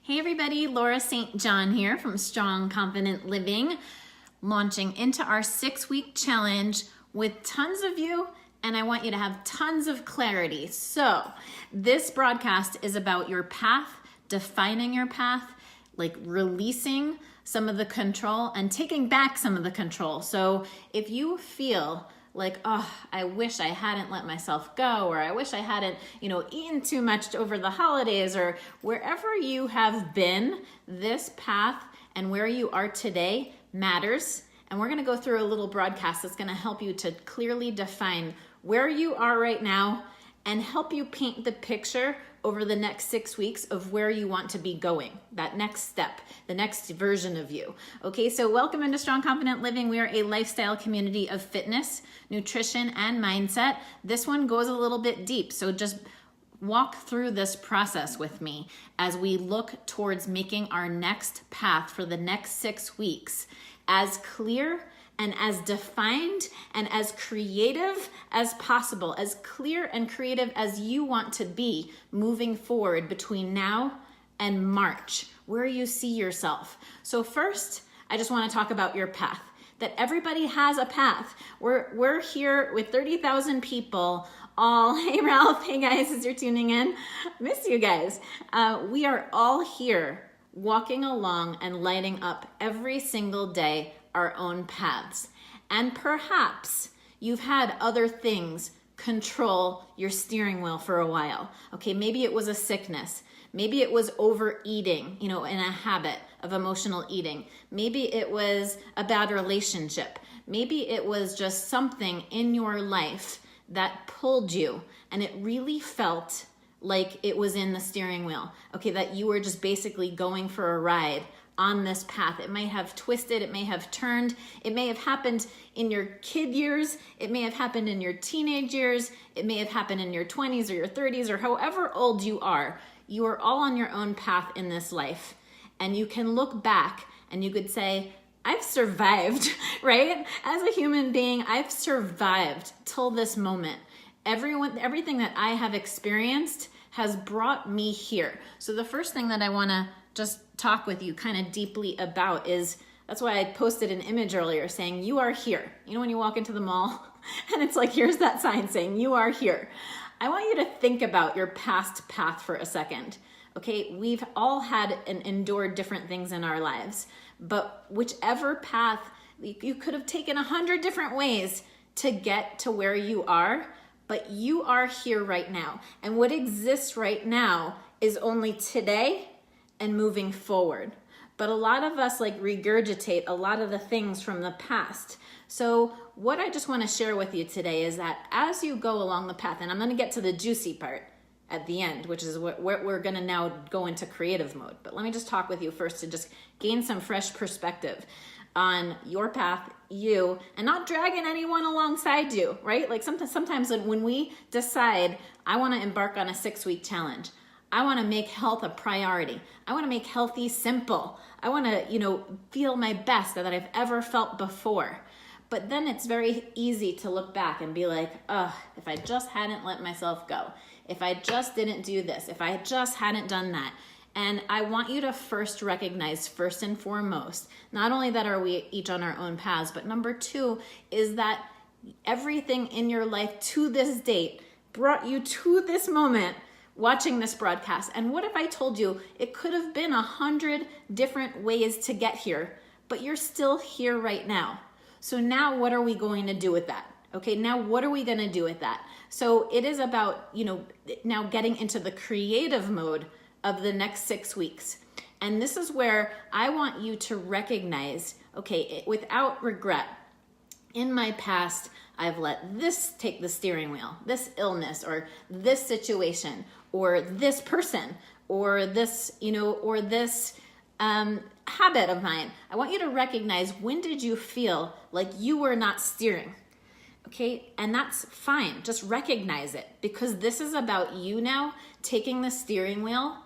Hey everybody, Laura St. John here from Strong Confident Living, launching into our 6-week challenge with tons of you, and I want you to have tons of clarity. So this broadcast is about your path, defining your path, like releasing some of the control and taking back some of the control. So if you feel like, oh, I wish I hadn't let myself go, or I wish I hadn't, eaten too much over the holidays, or wherever you have been, this path and where you are today matters. And we're gonna go through a little broadcast that's gonna help you to clearly define where you are right now and help you paint the picture over the next 6 weeks of where you want to be going, that next step, the next version of you. Okay, so welcome into Strong Confident Living. We are a lifestyle community of fitness, nutrition, and mindset. This one goes a little bit deep, so just walk through this process with me as we look towards making our next path for the next 6 weeks as clear and as defined and as creative as possible, as clear and creative as you want to be moving forward between now and March, where you see yourself. So first, I just want to talk about your path, that everybody has a path. We're here with 30,000 people all, hey Ralph, hey guys, as you're tuning in, miss you guys. We are all here walking along and lighting up every single day our own paths. And perhaps you've had other things control your steering wheel for a while. Okay, maybe it was a sickness. Maybe it was overeating, in a habit of emotional eating. Maybe it was a bad relationship. Maybe it was just something in your life that pulled you and it really felt like it was in the steering wheel. Okay, that you were just basically going for a ride on this path. It may have twisted, it may have turned, it may have happened in your kid years, it may have happened in your teenage years, it may have happened in your 20s or your 30s or however old you are all on your own path in this life. And you can look back and you could say, I've survived, right? As a human being, I've survived till this moment. Everything that I have experienced has brought me here. So the first thing that I wanna just talk with you kind of deeply about is, that's why I posted an image earlier saying, you are here. When you walk into the mall and it's like, here's that sign saying, you are here. I want you to think about your past path for a second. Okay, we've all had and endured different things in our lives, but whichever path, you could have taken 100 different ways to get to where you are, but you are here right now. And what exists right now is only today and moving forward. But a lot of us regurgitate a lot of the things from the past. So what I just want to share with you today is that as you go along the path, and I'm going to get to the juicy part at the end, which is what we're going to now go into creative mode. But let me just talk with you first to just gain some fresh perspective on your path, you, and not dragging anyone alongside you, right? Like sometimes when we decide, I want to embark on a 6-week challenge, I want to make health a priority. I want to make healthy simple. I want to, feel my best that I've ever felt before. But then it's very easy to look back and be like, if I just hadn't let myself go, if I just didn't do this, if I just hadn't done that. And I want you to first recognize, first and foremost, not only that are we each on our own paths, but number 2 is that everything in your life to this date brought you to this moment watching this broadcast. And what if I told you it could have been 100 different ways to get here, but you're still here right now. So now what are we going to do with that? Okay, now what are we going to do with that? So it is about, now getting into the creative mode of the next 6 weeks. And this is where I want you to recognize, okay, without regret, in my past, I've let this take the steering wheel, this illness or this situation or this person or this, or this habit of mine. I want you to recognize, when did you feel like you were not steering? Okay, and that's fine. Just recognize it, because this is about you now taking the steering wheel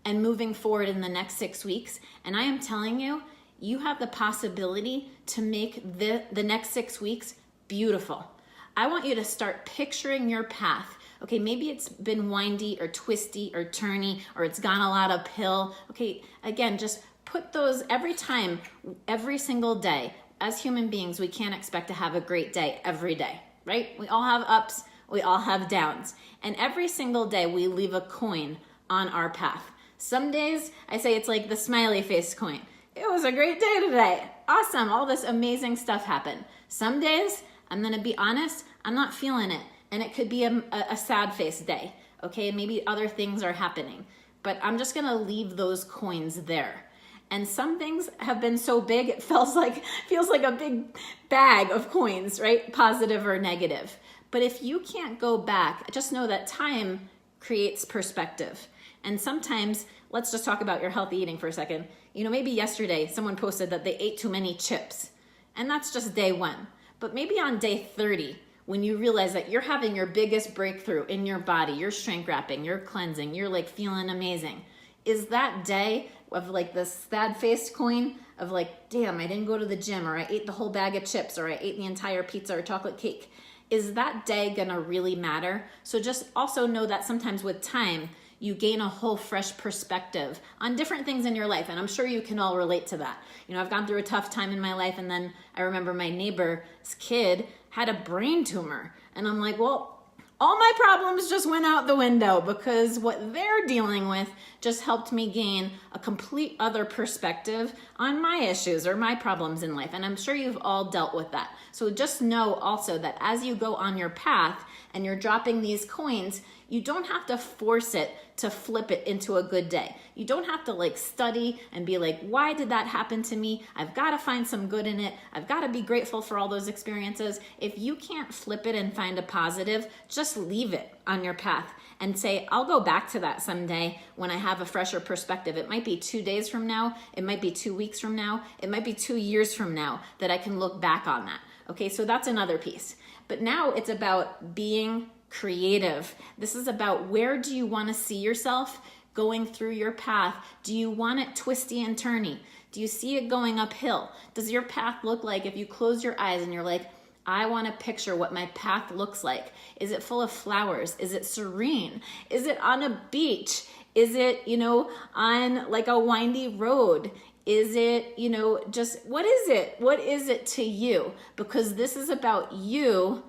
and moving forward in the next 6 weeks. And I am telling you, you have the possibility to make the next 6 weeks beautiful. I want you to start picturing your path Okay, maybe it's been windy or twisty or turny, or it's gone a lot uphill. Okay, again, just put those every time, every single day. As human beings, we can't expect to have a great day every day, right? We all have ups, we all have downs. And every single day we leave a coin on our path. Some days I say it's like the smiley face coin. It was a great day today. Awesome, all this amazing stuff happened. Some days, I'm gonna be honest, I'm not feeling it. And it could be a sad face day, okay? Maybe other things are happening. But I'm just gonna leave those coins there. And some things have been so big, it feels like a big bag of coins, right? Positive or negative. But if you can't go back, just know that time creates perspective. And sometimes, let's just talk about your healthy eating for a second. You know, maybe yesterday someone posted that they ate too many chips. And that's just day one. But maybe on day 30, when you realize that you're having your biggest breakthrough in your body, you're shrink wrapping, you're cleansing, you're like feeling amazing. Is that day of like the sad-faced coin of like, damn, I didn't go to the gym, or I ate the whole bag of chips, or I ate the entire pizza or chocolate cake. Is that day gonna really matter? So just also know that sometimes with time, you gain a whole fresh perspective on different things in your life. And I'm sure you can all relate to that. You know, I've gone through a tough time in my life, and then I remember my neighbor's kid had a brain tumor. And I'm like, well, all my problems just went out the window, because what they're dealing with just helped me gain a complete other perspective on my issues or my problems in life. And I'm sure you've all dealt with that. So just know also that as you go on your path and you're dropping these coins, you don't have to force it to flip it into a good day. You don't have to like study and be like, why did that happen to me? I've got to find some good in it. I've got to be grateful for all those experiences. If you can't flip it and find a positive, just leave it on your path and say, I'll go back to that someday when I have a fresher perspective. It might be 2 days from now. It might be 2 weeks from now. It might be 2 years from now that I can look back on that. Okay, so that's another piece. But now it's about being creative. This is about, where do you want to see yourself going through your path? Do you want it twisty and turny? Do you see it going uphill? Does your path look like, if you close your eyes and you're like, I want to picture what my path looks like. Is it full of flowers? Is it serene? Is it on a beach? Is it, you know, on like a windy road? Is it, you know, just, what is it? What is it to you? Because this is about you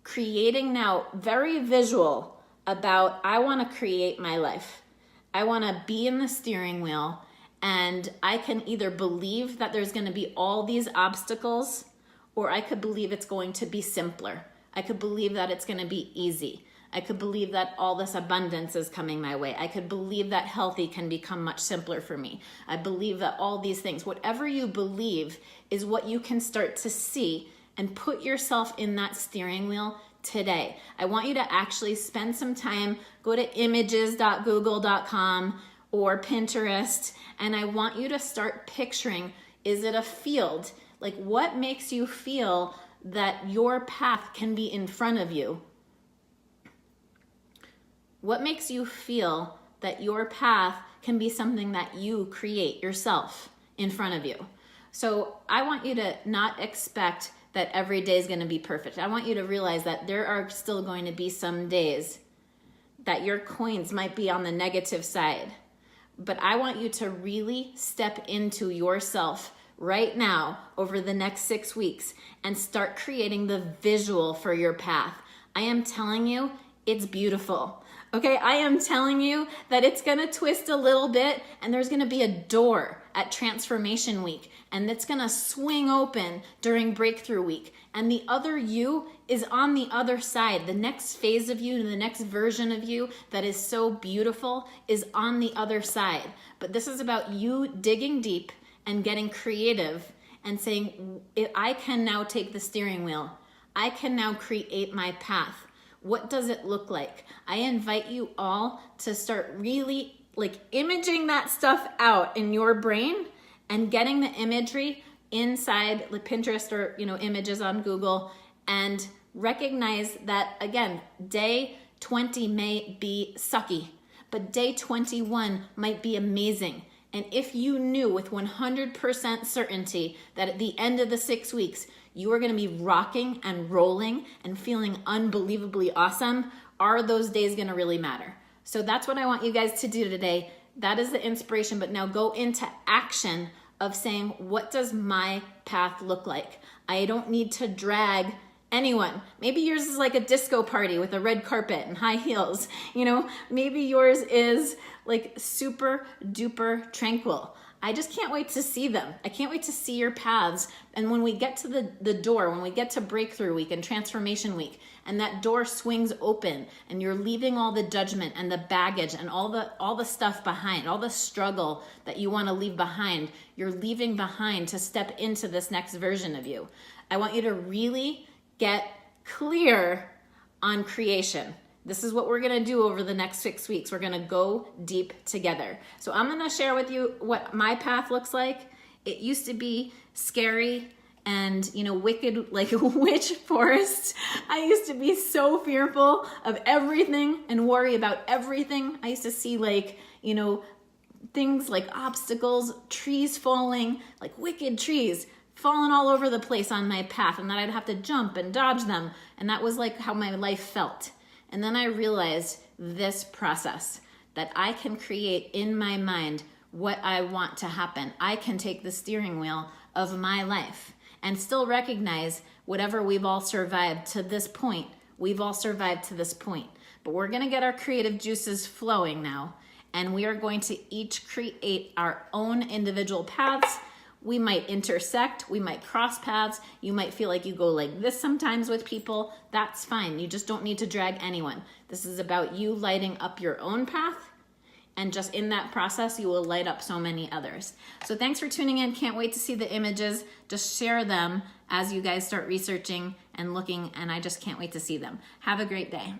creating now, very visual about, I want to create my life. I want to be in the steering wheel, and I can either believe that there's going to be all these obstacles, or I could believe it's going to be simpler. I could believe that it's going to be easy. I could believe that all this abundance is coming my way. I could believe that healthy can become much simpler for me. I believe that all these things, whatever you believe, is what you can start to see, and put yourself in that steering wheel today. I want you to actually spend some time, go to images.google.com or Pinterest, and I want you to start picturing, is it a field? Like, what makes you feel that your path can be in front of you? What makes you feel that your path can be something that you create yourself in front of you? So I want you to not expect that every day is going to be perfect. I want you to realize that there are still going to be some days that your coins might be on the negative side. But I want you to really step into yourself right now over the next 6 weeks and start creating the visual for your path. I am telling you, it's beautiful. Okay, I am telling you that it's gonna twist a little bit, and there's gonna be a door at Transformation Week, and it's gonna swing open during Breakthrough Week. And the other you is on the other side. The next phase of you, the next version of you that is so beautiful is on the other side. But this is about you digging deep and getting creative and saying, I can now take the steering wheel. I can now create my path. What does it look like? I invite you all to start really like imaging that stuff out in your brain and getting the imagery inside the Pinterest or, images on Google, and recognize that, again, day 20 may be sucky, but day 21 might be amazing. And if you knew with 100% certainty that at the end of the 6 weeks, you are going to be rocking and rolling and feeling unbelievably awesome, are those days gonna really matter? So that's what I want you guys to do today. That is the inspiration, but now go into action of saying, what does my path look like? I don't need to drag anyone. Maybe yours is like a disco party with a red carpet and high heels. You know, maybe yours is like super duper tranquil. I just can't wait to see them. I can't wait to see your paths. And when we get to the door, when we get to breakthrough week and transformation week, and that door swings open and you're leaving all the judgment and the baggage and all the stuff behind, all the struggle that you want to leave behind, you're leaving behind to step into this next version of you. I want you to really get clear on creation. This is what we're gonna do over the next 6 weeks. We're gonna go deep together. So I'm gonna share with you what my path looks like. It used to be scary and, you know, wicked, like witch forest. I used to be so fearful of everything and worry about everything. I used to see like, you know, things like obstacles, trees falling, like wicked trees falling all over the place on my path, and that I'd have to jump and dodge them. And that was like how my life felt. And then I realized this process, that I can create in my mind what I want to happen. I can take the steering wheel of my life and still recognize whatever we've all survived to this point. We've all survived to this point. But we're gonna get our creative juices flowing now, and we are going to each create our own individual paths. We might intersect, we might cross paths. You might feel like you go like this sometimes with people. That's fine. You just don't need to drag anyone. This is about you lighting up your own path, and just in that process, you will light up so many others. So thanks for tuning in. Can't wait to see the images. Just share them as you guys start researching and looking, and I just can't wait to see them. Have a great day.